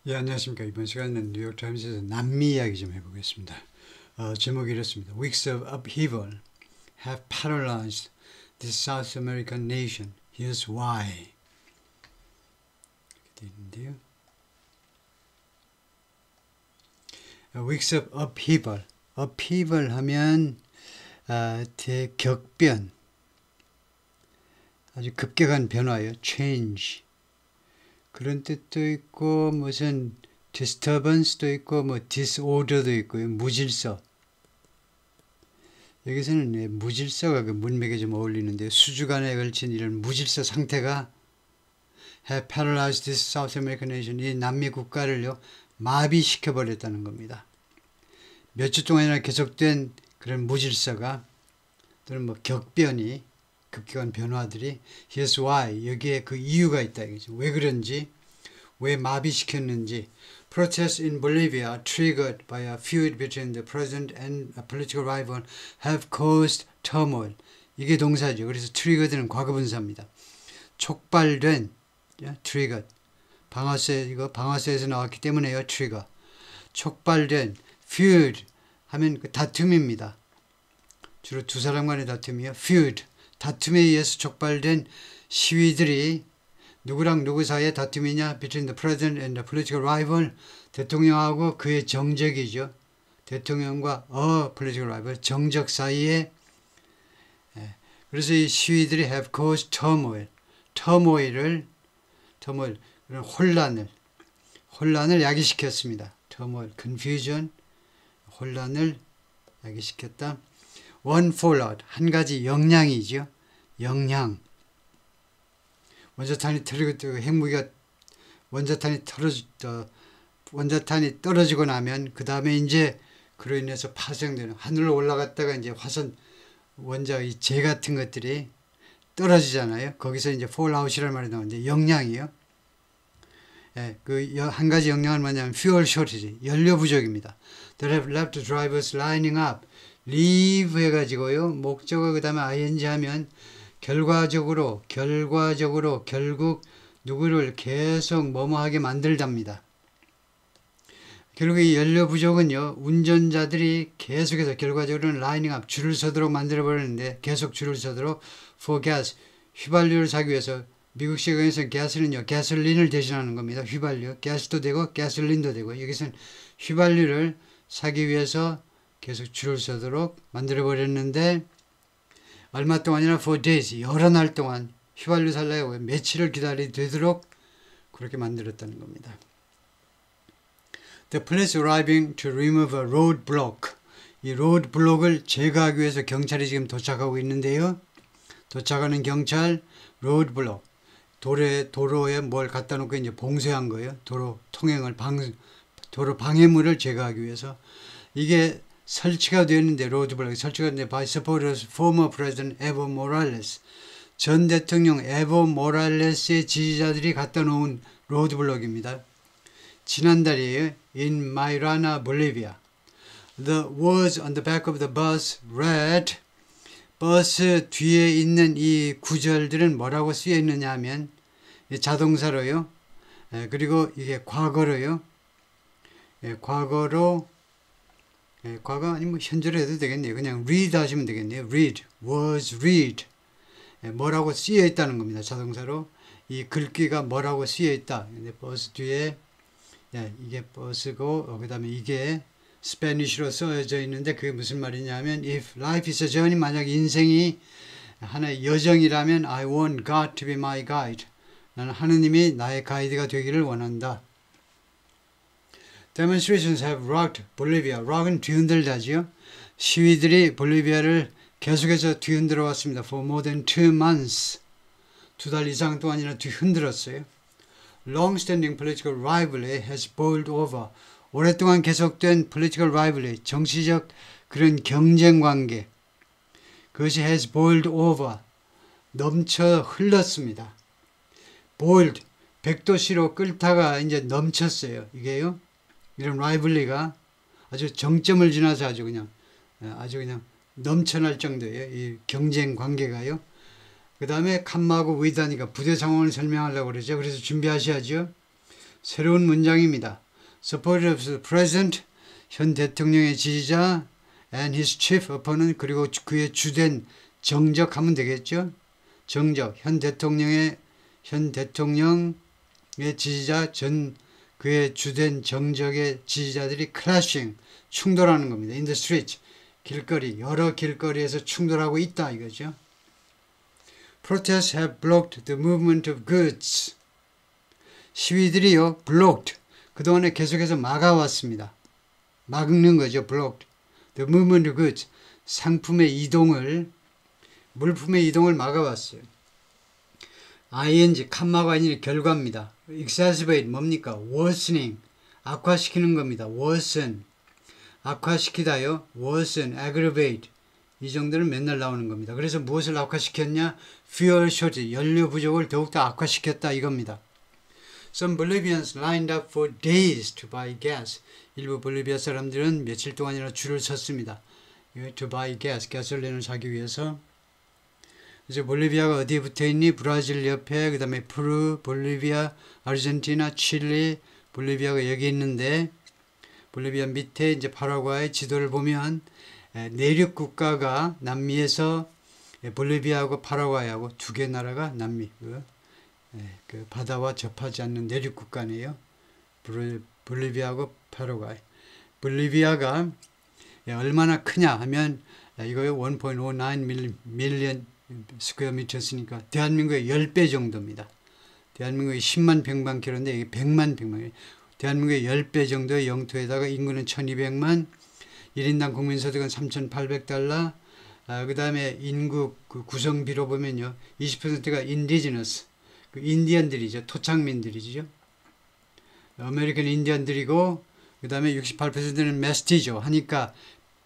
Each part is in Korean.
예, 안녕하십니까. 이번 시간에는 뉴욕타임스에서 남미 이야기 좀 해보겠습니다. 제목이 이렇습니다. Weeks of upheaval have paralyzed this South American nation. Here's why. 이렇게 되어 있는데요. Weeks of upheaval. upheaval 하면 대격변, 아주 급격한 변화예요. change. 그런 뜻도 있고 무슨 disturbance도 있고 뭐 disorder도 있고요. 무질서. 여기서는 무질서가 그 문맥에 좀 어울리는데 수주간에 걸친 이런 무질서 상태가 have paralyzed this South American nation, 이 남미 국가를요 마비시켜 버렸다는 겁니다. 몇 주 동안이나 계속된 그런 무질서가 또는 뭐 격변이 급격한 변화들이 here's why, 여기에 그 이유가 있다 이거죠. 왜 그런지, 왜 마비시켰는지. Protests in Bolivia triggered by a feud between the president and a political rival have caused turmoil. 이게 동사죠. 그래서 triggered는 과거분사입니다. 촉발된, triggered. 방아쇠, 이거 방아쇠에서 나왔기 때문에요. trigger. 촉발된, feud 하면 그 다툼입니다. 주로 두 사람 간의 다툼이요. feud. 다툼에 의해서 촉발된 시위들이 누구랑 누구 사이의 다툼이냐? Between the president and the political rival. 대통령하고 그의 정적이죠. 대통령과 political rival, 정적 사이에. 그래서 이 시위들이 have caused turmoil. turmoil, 그런 혼란을 야기시켰습니다. turmoil, confusion, 혼란을 야기시켰다. One fallout, 한 가지 영향이죠. 영향. 원자탄이 터지고 핵무기가 원자탄이 떨어지고 나면 그 다음에 이제 그로 인해서 파생되는 하늘로 올라갔다가 이제 화산 원자의 재 같은 것들이 떨어지잖아요. 거기서 이제 fallout이라는 말이 나오는데 영향이요. 예, 그 한 가지 영향은 뭐냐면 fuel shortage, 연료 부족입니다. They have left drivers lining up. leave 해가지고요. 목적어 그 다음에 ing 하면 결과적으로 결국 누구를 계속 뭐뭐하게 만들답니다. 결국 이 연료 부족은요. 운전자들이 계속해서 결과적으로는 라이닝 업, 줄을 서도록 만들어버리는데 계속 줄을 서도록 for gas, 휘발유를 사기 위해서 미국식 에서 가스는요. 가솔린을 대신하는 겁니다. 휘발유, 가스도 되고 가솔린도 되고 여기서는 휘발유를 사기 위해서 계속 줄을 서도록 만들어버렸는데 얼마 동안이나 for days, 여러 날 동안 휘발유 살려고 며칠을 기다리게 되도록 그렇게 만들었다는 겁니다. The police arriving to remove a road block. 이 road block을 제거하기 위해서 경찰이 지금 도착하고 있는데요. 도착하는 경찰, road block. 도로에 뭘 갖다 놓고 이제 봉쇄한 거예요. 도로 통행을 도로 방해물을 제거하기 위해서. 이게 설치가 되었는데 로드블록이 설치가 됐는데 by supporters former president Evo Morales, 전 대통령 에보 모랄레스의 지지자들이 갖다 놓은 로드블록입니다. 지난달이에요. In Mairena, Bolivia. The words on the back of the bus read. 버스 뒤에 있는 이 구절들은 뭐라고 쓰여 있느냐 하면 자동사로요. 그리고 이게 과거로요. 과거 아니면 현재로 해도 되겠네요. 그냥 read 하시면 되겠네요. read, was read. 뭐라고 쓰여 있다는 겁니다. 자동사로. 이 글귀가 뭐라고 쓰여 있다. 근데 버스 뒤에 이게 버스고 그 다음에 이게 스페니쉬로 써져 있는데 그게 무슨 말이냐면 if life is a journey, 만약 인생이 하나의 여정이라면 I want God to be my guide. 나는 하느님이 나의 가이드가 되기를 원한다. Demonstrations have rocked Bolivia. rock은 뒤흔들다지요. 시위들이 볼리비아를 계속해서 뒤흔들어 왔습니다. For more than 2 months. 2달 이상 동안이나 뒤흔들었어요. Long-standing political rivalry has boiled over. 오랫동안 계속된 political rivalry, 정치적 그런 경쟁 관계. 그것이 has boiled over. 넘쳐 흘렀습니다. boiled, 100도씨로 끓다가 이제 넘쳤어요. 이게요. 이런 라이벌리가 아주 정점을 지나서 아주 그냥 넘쳐날 정도예요. 이 경쟁 관계가요. 그 다음에 칸마고 위다니까 부대 상황을 설명하려고 그러죠. 그래서 준비하셔야죠. 새로운 문장입니다. Support of the President, 현 대통령의 지지자, and his chief opponent, 그리고 그의 주된 정적하면 되겠죠. 정적, 현 대통령의 지지자, 그의 주된 정적의 지지자들이 clashing, 충돌하는 겁니다. In the street, 길거리, 여러 길거리에서 충돌하고 있다 이거죠. Protests have blocked the movement of goods. 시위들이요, blocked. 그동안에 계속해서 막아왔습니다. 막는 거죠, blocked. The movement of goods. 상품의 이동을, 물품의 이동을 막아왔어요. ing, 칸마가 아닌 결과입니다. exacerbate, 뭡니까? worsening, 악화시키는 겁니다. worsen, 악화시키다요. worsen, aggravate. 이 정도는 맨날 나오는 겁니다. 그래서 무엇을 악화시켰냐? fuel shortage, 연료 부족을 더욱더 악화시켰다 이겁니다. Some Bolivians lined up for days to buy gas. 일부 볼리비아 사람들은 며칠 동안이나 줄을 섰습니다. To buy gas, 가솔린을 사기 위해서. 이제 볼리비아가 어디에 붙어있니? 브라질 옆에, 그 다음에 페루, 볼리비아, 아르헨티나, 칠리, 볼리비아가 여기 있는데, 볼리비아 밑에 이제 파라과이 지도를 보면 내륙 국가가 남미에서 볼리비아하고 파라과이하고 두 개 나라가 남미 그 바다와 접하지 않는 내륙 국가네요. 볼리비아하고 파라과이. 볼리비아가 얼마나 크냐 하면 이거요 1.09 밀리언 스퀘어 미터스니까 대한민국의 10배 정도입니다. 대한민국의 10만 평방킬로인데 이게 100만 평방킬로. 대한민국의 10배 정도의 영토에다가 인구는 1200만, 1인당 국민소득은 3800달러, 그 다음에 인구 그 구성비로 보면요 20%가 인디지너스, 그 인디언들이죠. 토착민들이죠. 아메리칸 인디언들이고, 그 다음에 68%는 메스티죠. 하니까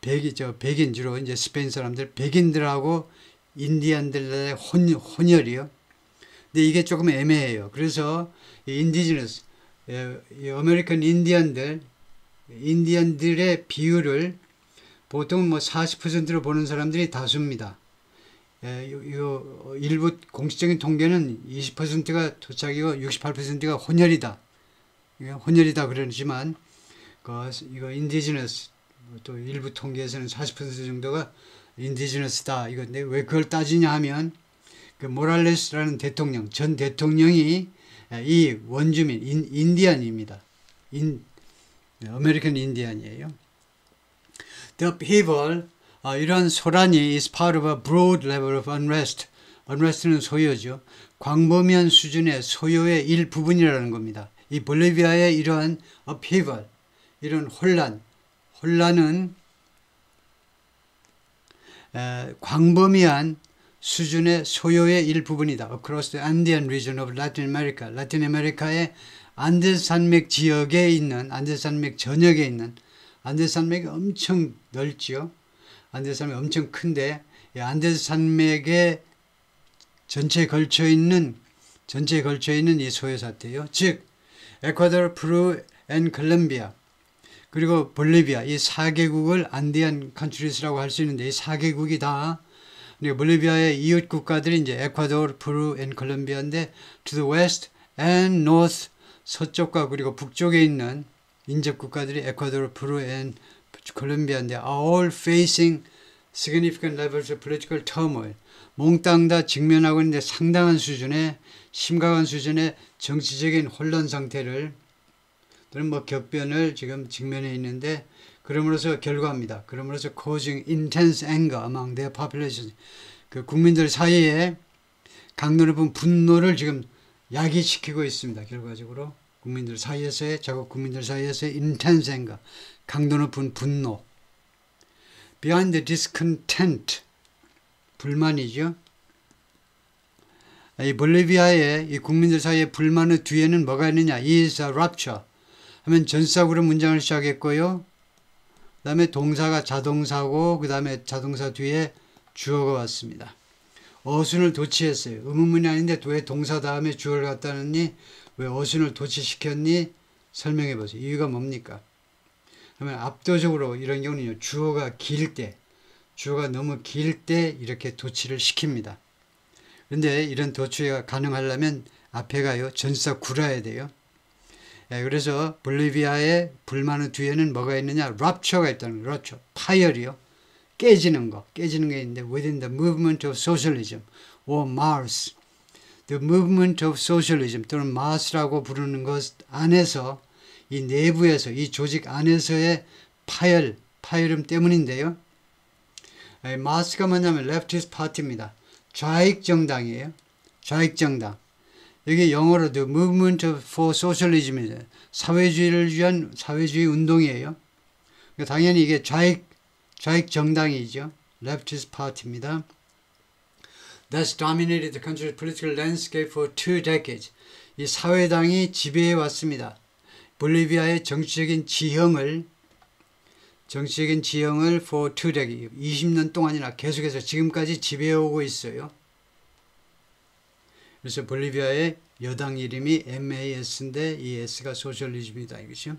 백인 주로 이제 스페인 사람들, 백인들하고 인디언들의 혼혈이요. 근데 이게 조금 애매해요. 그래서 인디지너스, 아메리칸 인디언들의 비율을 보통 뭐 40%로 보는 사람들이 다수입니다. 일부 공식적인 통계는 20%가 토착이고 68%가 혼혈이다. 혼혈이다 그러지만 이거 인디지너스, 또 일부 통계에서는 40% 정도가 인디지너스다. 이건데 왜 그걸 따지냐 하면 그 모랄레스라는 대통령, 전 대통령이 이 원주민 인디안입니다. 아메리칸 인디안이에요. The upheaval, 이런 소란이 is part of a broad level of unrest. unrest는 소요죠. 광범위한 수준의 소요의 일부분이라는 겁니다. 이 볼리비아의 이러한 upheaval, 이런 혼란은 광범위한 수준의 소요의 일부분이다. Across the Andean region of Latin America. 라틴 아메리카의 안데스 산맥 지역에 있는, 안데스 산맥 전역에 있는, 안데스 산맥이 엄청 넓지요. 안데스 산맥이 엄청 큰데, 안데스 산맥에 전체에 걸쳐 있는 이 소요 사태예요. 즉, 에콰도르, 페루, 앤 콜롬비아, 그리고 볼리비아, 이 4개국을 안디안 컨트리스라고 할 수 있는데, 이 4개국이 다 볼리비아의 이웃 국가들이 이제 에콰도르, 페루, 앤 콜롬비아인데, to the west and north, 서쪽과 그리고 북쪽에 있는 인접 국가들이 에콰도르, 페루, 앤 콜롬비아인데, are all facing significant levels of political turmoil. 몽땅 다 직면하고 있는데 상당한 수준의, 심각한 수준의 정치적인 혼란 상태를, 또는 뭐 격변을 지금 직면해 있는데, 그럼으로써 결과입니다. 그럼으로써 causing intense anger among their population. 그 국민들 사이에 강도 높은 분노를 지금 야기시키고 있습니다. 결과적으로 자국 국민들 사이에서의 intense anger, 강도 높은 분노. Behind the discontent, 불만이죠. 이 볼리비아의 이 국민들 사이의 불만의 뒤에는 뭐가 있느냐? is a rupture 하면 전사구로 문장을 시작했고요. 그 다음에 동사가 자동사고, 그 다음에 자동사 뒤에 주어가 왔습니다. 어순을 도치했어요. 의문문이 아닌데 왜 동사 다음에 주어를 갖다 놨니? 왜 어순을 도치시켰니? 설명해 보세요. 이유가 뭡니까? 그러면 압도적으로 이런 경우는요, 주어가 너무 길 때 이렇게 도치를 시킵니다. 그런데 이런 도치가 가능하려면 앞에가요, 전사 구라야 돼요. 그래서 볼리비아의 불만의 뒤에는 뭐가 있느냐? 랍처가 있다는 거예요. 랍처. 파열이요. 깨지는 게 있는데 within the movement of socialism or Mars. The movement of socialism 또는 마스라고 부르는 것 안에서 이 내부에서 이 조직 안에서의 파열음 때문인데요. 마스가 뭐냐면 leftist party입니다. 좌익 정당이에요. 좌익 정당. 여기 영어로 the movement for socialism이에요. 사회주의를 위한 사회주의 운동이에요. 당연히 이게 좌익 정당이죠. leftist party입니다. That's dominated the country's political landscape for 2 decades. 이 사회당이 지배해 왔습니다. 볼리비아의 정치적인 지형을 for 2 decades, 20년 동안이나 계속해서 지금까지 지배해 오고 있어요. 그래서 볼리비아의 여당 이름이 MAS인데 이 S가 소셜리즘이다 이거죠.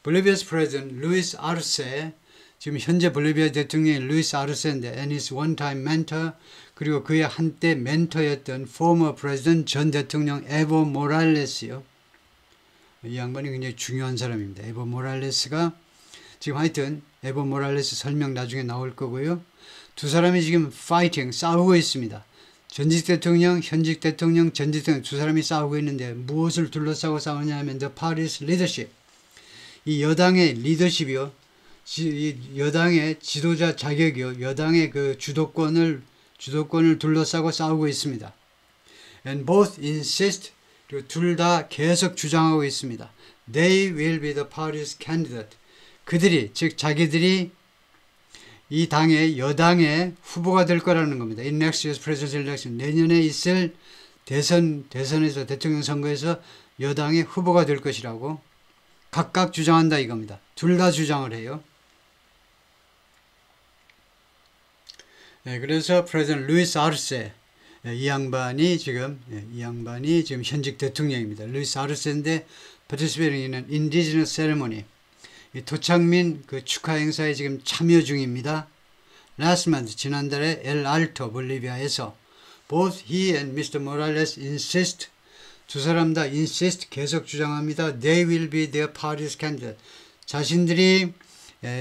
볼리비아's president 루이스 아르세, 지금 현재 볼리비아 대통령이 루이스 아르세인데 and his one-time mentor, 그리고 그의 한때 멘토였던 former president 전 대통령 에보 모랄레스요. 이 양반이 굉장히 중요한 사람입니다. 에보 모랄레스가 지금 하여튼 에보 모랄레스 설명 나중에 나올 거고요. 두 사람이 지금 싸우고 있습니다. 전직 대통령, 현직 대통령, 전직 대통령 두 사람이 싸우고 있는데 무엇을 둘러싸고 싸우냐 하면 the party's leadership. 이 여당의 리더십이요. 여당의 지도자 자격이요. 여당의 그 주도권을 둘러싸고 싸우고 있습니다. And both insist, 그리고 둘 다 계속 주장하고 있습니다. They will be the party's candidate. 그들이, 즉 자기들이 이 당의 여당의 후보가 될 거라는 겁니다. In next year's presidential election, 내년에 있을 대선에서 대통령 선거에서 여당의 후보가 될 것이라고 각각 주장한다 이겁니다. 둘 다 주장을 해요. 그래서 프레지던트 루이스 아르세, 이 양반이 지금 현직 대통령입니다. 루이스 아르세인데 participating in an indigenous ceremony. 토착민 그 축하 행사에 지금 참여 중입니다. Last month, 지난달에 엘 알토 볼리비아에서 both he and Mr. Morales insist, 두 사람 다 insist 계속 주장합니다. They will be their party's candidate.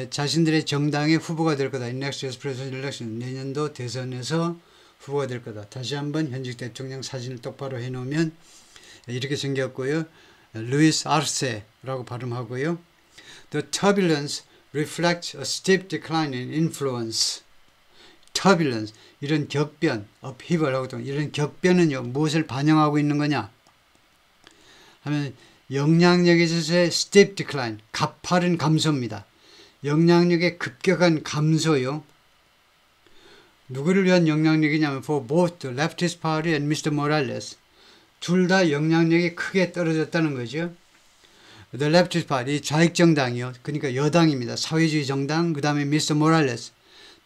자신들의 정당의 후보가 될 거다. In next year's presidential election, 내년도 대선에서 후보가 될 거다. 다시 한번 현직 대통령 사진을 똑바로 해놓으면 이렇게 생겼고요. 루이스 아르세라고 발음하고요. The turbulence reflects a steep decline in influence. turbulence, 이런 격변, upheaval 하고 이런 격변은요, 무엇을 반영하고 있는 거냐 하면 영향력에 있어서의 steep decline, 가파른 감소입니다. 영향력의 급격한 감소요. 누구를 위한 영향력이냐면 for both the leftist party and Mr. Morales. 둘 다 영향력이 크게 떨어졌다는 거죠. The leftist party, 좌익 정당이요. 그러니까 여당입니다. 사회주의 정당, 그 다음에 Mr. Morales,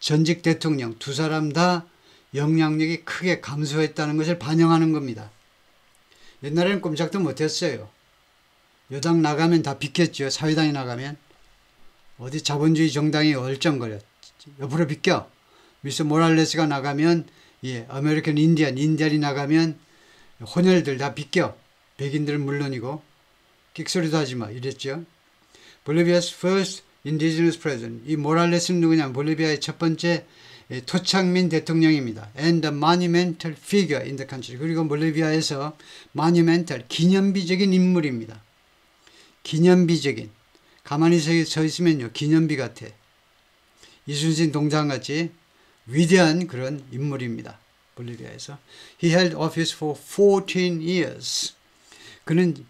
전직 대통령, 두 사람 다 영향력이 크게 감소했다는 것을 반영하는 겁니다. 옛날에는 꼼짝도 못했어요. 여당 나가면 다 비켰죠. 사회당이 나가면. 어디 자본주의 정당이 얼쩡거려. 옆으로 비켜. 미스 모랄레스가 나가면, 아메리칸 인디안이 나가면 혼혈들 다 비껴. 백인들은 물론이고. 끽소리도 하지 마. 이랬죠. 볼리비아's first indigenous president. 이 모랄레스는 누구냐? 볼리비아의 첫 번째 토착민 대통령입니다. And a monumental figure in the country. 그리고 볼리비아에서 monumental, 기념비적인 인물입니다. 기념비적인. 가만히 서 있으면요. 기념비 같아. 이순신 동장같이 위대한 그런 인물입니다. 볼리비아에서. He held office for 14 years. 그는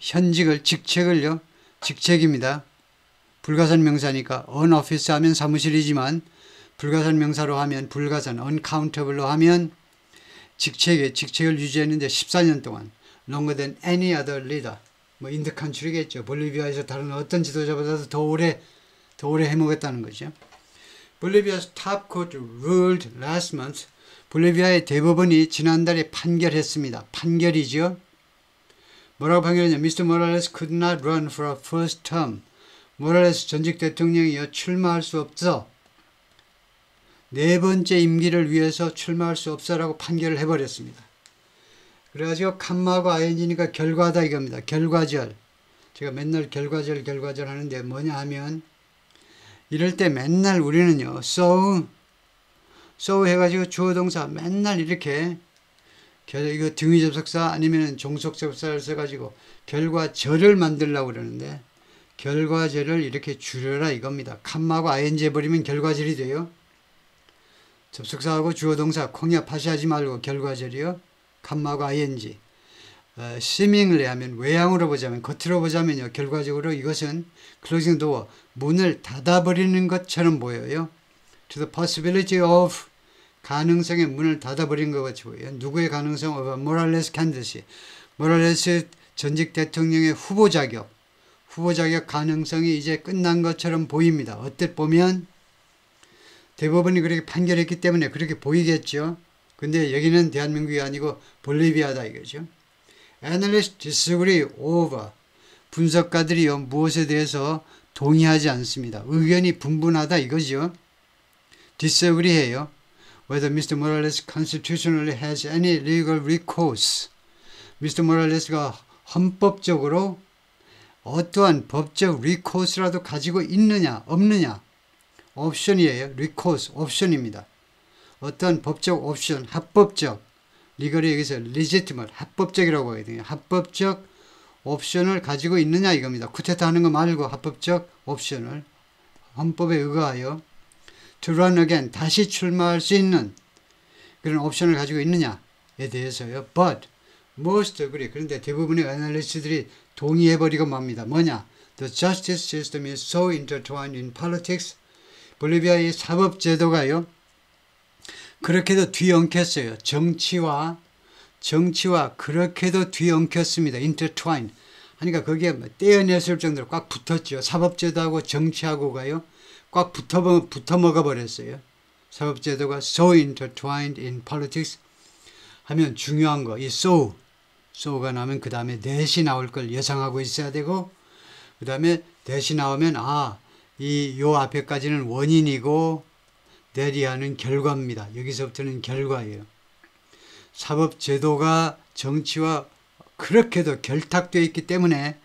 직책입니다. 불가산 명사니까 on office 하면 사무실이지만 불가산 명사로 하면 uncountable로 하면 직책을 유지했는데 14년 동안 longer than any other leader. in the country겠죠. 볼리비아에서 다른 어떤 지도자보다도 더 오래 해먹었다는 거죠. 볼리비아's top court ruled last month. 볼리비아의 대법원이 지난달에 판결했습니다. 판결이죠. 뭐라고 판결했냐? Mr. Morales could not run for a first term. 모랄레스 전직 대통령이요. 출마할 수 없어. 네 번째 임기를 위해서 출마할 수 없어라고 판결을 해버렸습니다. 그래가지고 칸마하고 ing니까 결과다 이겁니다. 결과절. 제가 맨날 결과절 하는데 뭐냐 하면 이럴 때 맨날 우리는요 so 해가지고 주어 동사 맨날 이렇게 이거 등위 접속사 아니면 종속 접속사를 써가지고 결과절을 만들려고 그러는데 결과절을 이렇게 줄여라 이겁니다. 컴마하고 ing 해버리면 결과절이 돼요. 접속사하고 주어 동사 콩이야 파시하지 말고 결과절이요. 컴마하고 ing. seemingly 하면 외향으로 보자면 겉으로 보자면요. 결과적으로 이것은 closing door 문을 닫아버리는 것처럼 보여요. to the possibility of 가능성의 문을 닫아버린 것 같이 보여요. 누구의 가능성? of Morales candidacy. 모랄레스 전직 대통령의 후보 자격 가능성이 이제 끝난 것처럼 보입니다. 어뜻 보면 대법원이 그렇게 판결했기 때문에 그렇게 보이겠죠. 근데 여기는 대한민국이 아니고 볼리비아다 이거죠. Analysts disagree over. 분석가들이요 무엇에 대해서 동의하지 않습니다. 의견이 분분하다 이거죠. disagree 해요. Whether Mr. Morales constitutionally has any legal recourse. Mr. Morales가 헌법적으로 어떠한 법적 recourse라도 가지고 있느냐 없느냐. 옵션이에요. recourse 옵션입니다. 어떠한 법적 옵션 합법적 리걸이 여기서 legitimate 합법적이라고 하거든요. 합법적 옵션을 가지고 있느냐 이겁니다. 쿠데타 하는 거 말고 합법적 옵션을 헌법에 의거하여 to run again 다시 출마할 수 있는 그런 옵션을 가지고 있느냐에 대해서요. But most agree. 그런데 대부분의 애널리스트들이 동의해버리고 맙니다. 뭐냐? The justice system is so intertwined in politics. 볼리비아의 사법제도가요. 그렇게도 뒤엉켰어요. 정치와 그렇게도 뒤엉켰습니다. intertwined. 그러니까 거기에 떼어냈을 정도로 꽉 붙었죠. 사법제도하고 정치하고가요. 꽉 붙어 먹어버렸어요. 사법제도가 so intertwined in politics 하면 중요한 거, 이 so가 나오면 그 다음에 that이 나올 걸 예상하고 있어야 되고 그 다음에 that이 나오면 요 앞에까지는 원인이고 that이 하는 결과입니다. 여기서부터는 결과예요. 사법제도가 정치와 그렇게도 결탁되어 있기 때문에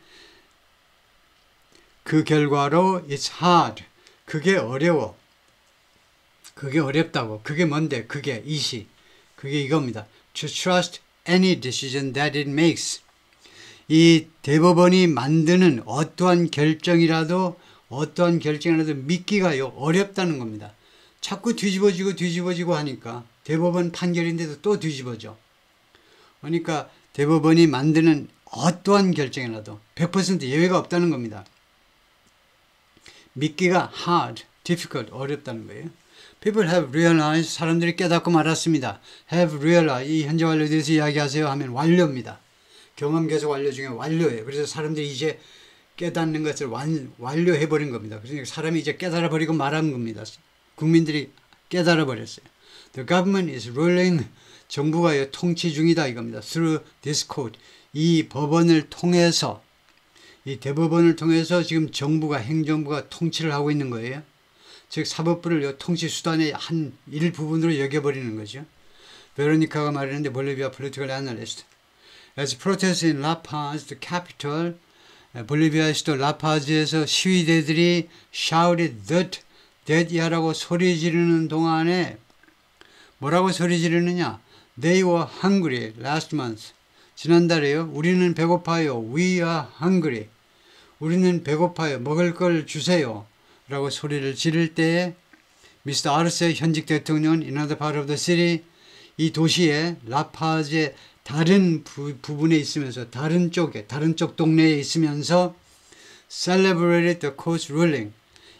그 결과로 it's hard. 그게 어려워. 그게 어렵다고. 그게 뭔데? 그게 이겁니다. To trust any decision that it makes. 이 대법원이 만드는 어떠한 결정이라도 믿기가요 어렵다는 겁니다. 자꾸 뒤집어지고 하니까 대법원 판결인데도 또 뒤집어져. 그러니까 대법원이 만드는 어떠한 결정이라도 100% 예외가 없다는 겁니다. 믿기가 hard, difficult, 어렵다는 거예요. People have realized, 사람들이 깨닫고 말았습니다. have realized, 이 현재 완료에 대해서 이야기하세요 하면 완료입니다. 경험 계속 완료 중에 완료예요. 그래서 사람들이 이제 깨닫는 것을 완료해버린 겁니다. 그러니까 사람이 이제 깨달아버리고 말한 겁니다. 국민들이 깨달아버렸어요. The government is ruling, 정부가 통치 중이다 이겁니다. Through this court, 이 법원을 통해서 이 대법원을 통해서 지금 행정부가 통치를 하고 있는 거예요. 즉 사법부를 통치 수단의 한 일부분으로 여겨버리는 거죠. 베로니카가 말했는데 볼리비아 political analyst. As protests in La Paz, the capital, 볼리비아의 수도 라파즈에서 시위대들이 shouted that 하라고 소리 지르는 동안에 뭐라고 소리 지르느냐? They were hungry last month. 지난달에요. 우리는 배고파요. We are hungry. 우리는 배고파요. 먹을 걸 주세요. 라고 소리를 지를 때에 미스터 아르세 현직 대통령은 in another part of the city 이 도시의 라파즈의 다른 부분에 있으면서 다른 쪽 동네에 있으면서 celebrated the court's ruling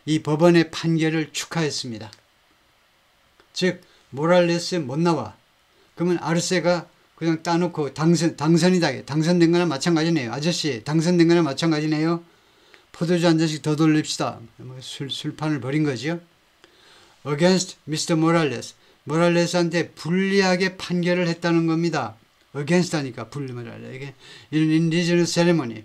이 법원의 판결을 축하했습니다. 즉 모랄레스 못 나와. 그러면 아르세가 그냥 따놓고 당선이다. 당선된 거나 마찬가지네요. 아저씨 당선된 거나 마찬가지네요. 포도주 한 잔씩 더 돌립시다. 술판을 벌인 거죠. Against Mr. Morales. 모랄레스한테 불리하게 판결을 했다는 겁니다. Against 하니까 불리하게. 이런 indigenous ceremony.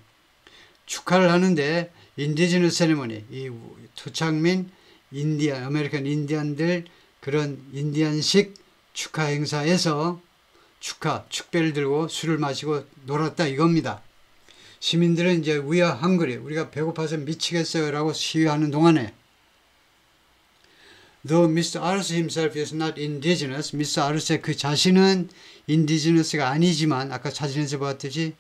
축하를 하는데 indigenous ceremony. 이 토착민 아메리칸 인디안들 그런 인디안식 축하 행사에서 축배를 들고 술을 마시고 놀았다 이겁니다. 시민들은 이제 we are hungry, 우리가 배고파서 미치겠어요 라고 시위하는 동안에 Though Mr. Arce himself is not indigenous, Mr. Arce 그 자신은 인디지너스가 아니지만 아까 사진에서 봤듯이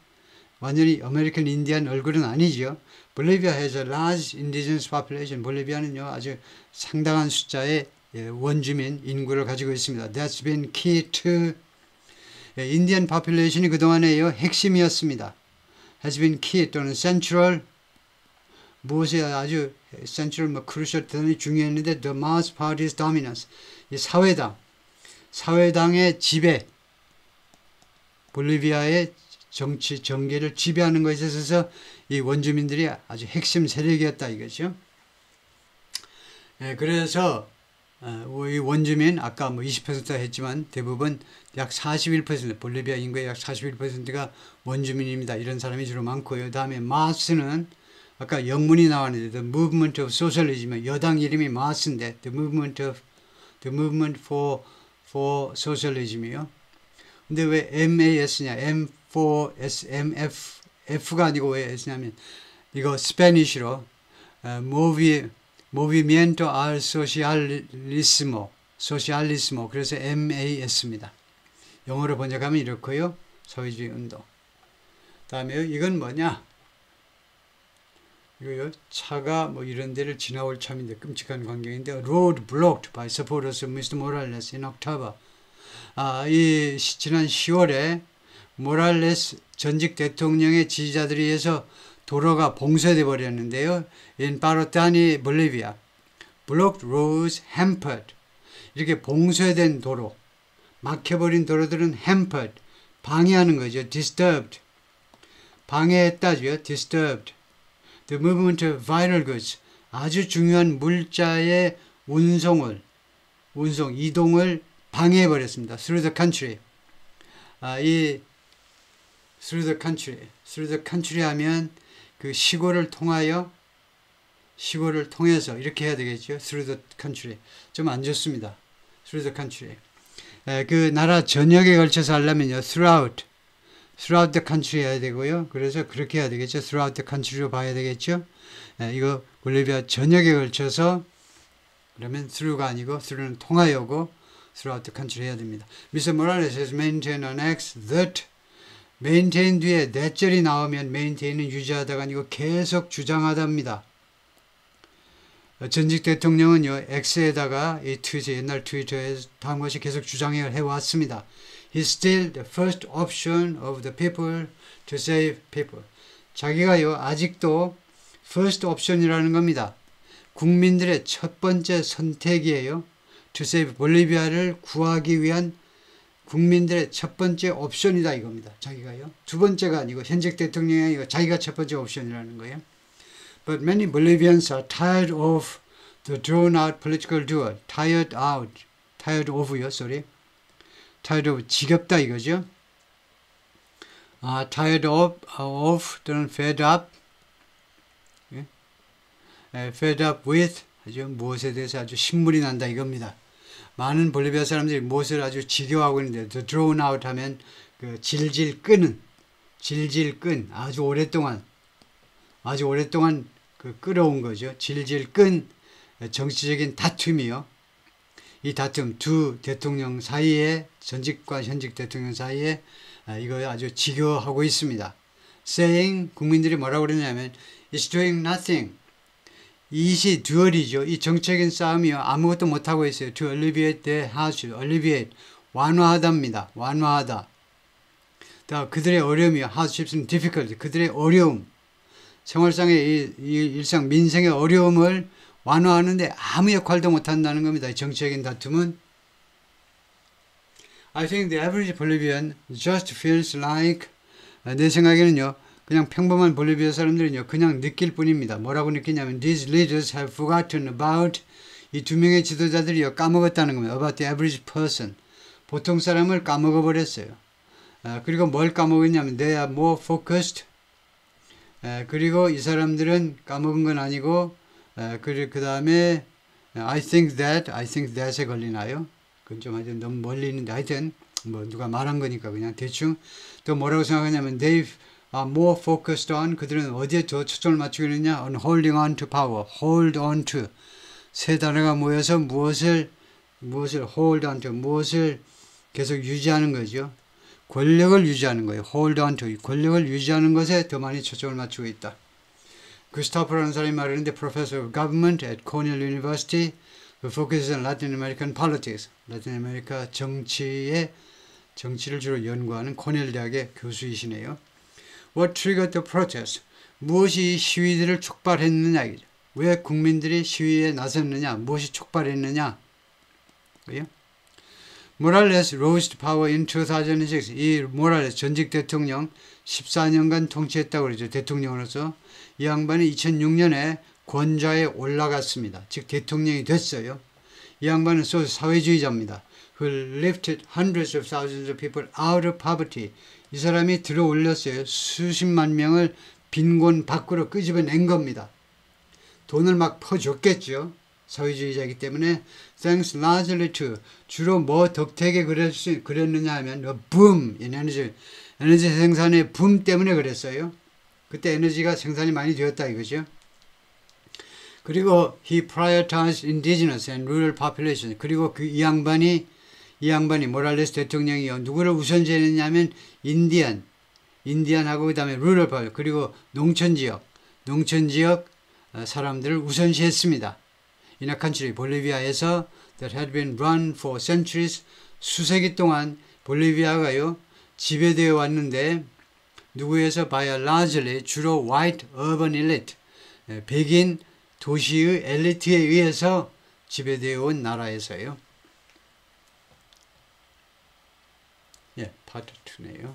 완전히 아메리칸 인디안 얼굴은 아니죠. 볼리비아 has a large indigenous population. 볼리비아는요 아주 상당한 숫자의 원주민 인구를 가지고 있습니다. That's been key to 인디안 population이 그동안에요 핵심이었습니다. Has been key 또는 central 무엇에 아주 central crucial 대단히 중요했는데 the Maoist Party's dominance 이 사회당의 지배 볼리비아의 정치 정계를 지배하는 것에 있어서 이 원주민들이 아주 핵심 세력이었다 이거죠. 그래서 이 원주민 아까 뭐 20% 했지만 대부분 약 41% 볼리비아 인구의 약 41%가 원주민입니다. 이런 사람이 주로 많고요. 다음에 마스는 아까 영문이 나왔는데 The Movement of Socialism 여당 이름이 마스인데 The Movement for Socialism이요. 근데 왜 MAS냐? F가 아니고 왜 S냐면 이거 스페니쉬로 Movimiento al Socialismo 그래서 MAS입니다. 영어로 번역하면 이렇고요. 사회주의 운동. 다음에 이건 뭐냐? 이거요. 차가 뭐 이런 데를 지나올 참인데 끔찍한 광경인데 Road blocked by supporters of Mr. Morales in October. 이 지난 10월에 모랄레스 전직 대통령의 지지자들에 의해서 도로가 봉쇄돼 버렸는데요. In Paratani, Bolivia. Blocked roads hampered. 이렇게 봉쇄된 도로, 막혀버린 도로들은 hampered. 방해하는 거죠. Disturbed. 방해했다죠. Disturbed. The movement of vital goods. 아주 중요한 물자의 이동을 방해해버렸습니다. Through the country. through the country 하면 그 시골을 통해서 이렇게 해야 되겠죠. Through the country. 좀 안 좋습니다. Through the country. 그 나라 전역에 걸쳐서 하려면요. throughout the country 해야 되고요. 그래서 그렇게 해야 되겠죠. throughout the country로 봐야 되겠죠. 이거 볼리비아 전역에 걸쳐서 그러면 through가 아니고 through는 통하여고 throughout the country 해야 됩니다. Mr. Morales has maintained an act that maintain 뒤에 that절이 나오면 maintain은 유지하다가 아니고 계속 주장하답니다. 전직 대통령은요, X에다가 이 트위터, 옛날 트위터에 다음 것이 계속 주장을 해왔습니다. He's still the first option of the people to save people. 자기가요, 아직도 first option이라는 겁니다. 국민들의 첫 번째 선택이에요. To save 볼리비아를 구하기 위한 국민들의 첫 번째 옵션이다 이겁니다. 자기가요. 두 번째가 아니고 현직 대통령이 아니고 자기가 첫 번째 옵션이라는 거예요. But many Bolivians are tired of the drawn-out political duel. Tired of요, sorry. Tired of 지겹다 이거죠. Tired of 또는 fed up. 예? Fed up with 아주 무엇에 대해서 아주 신물이 난다 이겁니다. 많은 볼리비아 사람들이 무엇을 아주 지겨워하고 있는데 the drawn out 하면 그 질질 끈 아주 오랫동안 그 끌어온 거죠. 질질 끈 정치적인 다툼이요. 이 다툼 두 대통령 사이에 전직과 현직 대통령 사이에 이거 아주 지겨워하고 있습니다. saying 국민들이 뭐라고 그러냐면 it's doing nothing. 이시 듀얼이죠. 이 정책인 싸움이요. 아무것도 못하고 있어요. To alleviate the hardship. alleviate. 완화하답니다. 완화하다. 그들의 어려움이요. hardship은 difficulty. 그들의 어려움. 생활상의 이 일상 민생의 어려움을 완화하는데 아무 역할도 못한다는 겁니다. 이 정치적인 다툼은. I think the average Bolivian just feels like 내 생각에는요. 그냥 평범한 볼리비아 사람들은요. 그냥 느낄 뿐입니다. 뭐라고 느끼냐면 These leaders have forgotten about 이 두 명의 지도자들이요. 까먹었다는 겁니다. About the average person. 보통 사람을 까먹어 버렸어요. 그리고 뭘 까먹었냐면 They are more focused. 그리고 이 사람들은 까먹은 건 아니고 그 다음에 I think that에 걸리나요? 그건 좀 아주 너무 멀리 있는데 하여튼 뭐 누가 말한 거니까 그냥 대충 또 뭐라고 생각하냐면 They are more focused on, 그들은 어디에 더 초점을 맞추고 있느냐? on holding on to power, hold on to. 세 단어가 모여서 무엇을 hold on to, 무엇을 계속 유지하는 거죠. 권력을 유지하는 거예요. hold on to, 권력을 유지하는 것에 더 많이 초점을 맞추고 있다. 구스타프라는 사람이 말하는데 Professor of Government at Cornell University, who focuses on Latin American politics, 라틴 아메리카 정치를 주로 연구하는 코넬 대학의 교수이시네요. What triggered the protest? 무엇이 이 시위들을 촉발했느냐? 왜 국민들이 시위에 나섰느냐? 무엇이 촉발했느냐? 그래요? 모랄레스 rose to power in 2006. 이 모랄레스 전직 대통령 14년간 통치했다고 그러죠. 대통령으로서. 이 양반이 2006년에 권좌에 올라갔습니다. 즉 대통령이 됐어요. 이 양반은 사회주의자입니다. Who lifted hundreds of thousands of people out of poverty. 이 사람이 들어 올렸어요. 수십만 명을 빈곤 밖으로 끄집어낸 겁니다. 돈을 막 퍼줬겠죠. 사회주의자이기 때문에 thanks largely to, 주로 뭐 덕택에 그랬느냐 하면 boom, 에너지 생산의 붐 때문에 그랬어요. 그때 에너지가 생산이 많이 되었다 이거죠. 그리고 he prioritized indigenous and rural population. 그리고 이 양반이 모랄레스 대통령이요. 누구를 우선시했냐면 인디안하고 그 다음에 rural population, 그리고 농촌지역 사람들을 우선시했습니다. In a country, 볼리비아에서 that had been run for centuries, 수세기 동안 볼리비아가요 지배되어 왔는데 누구에서 by a largely 주로 white urban elite, 백인 도시의 엘리트에 의해서 지배되어 온 나라에서요. 예, 파트 2네요.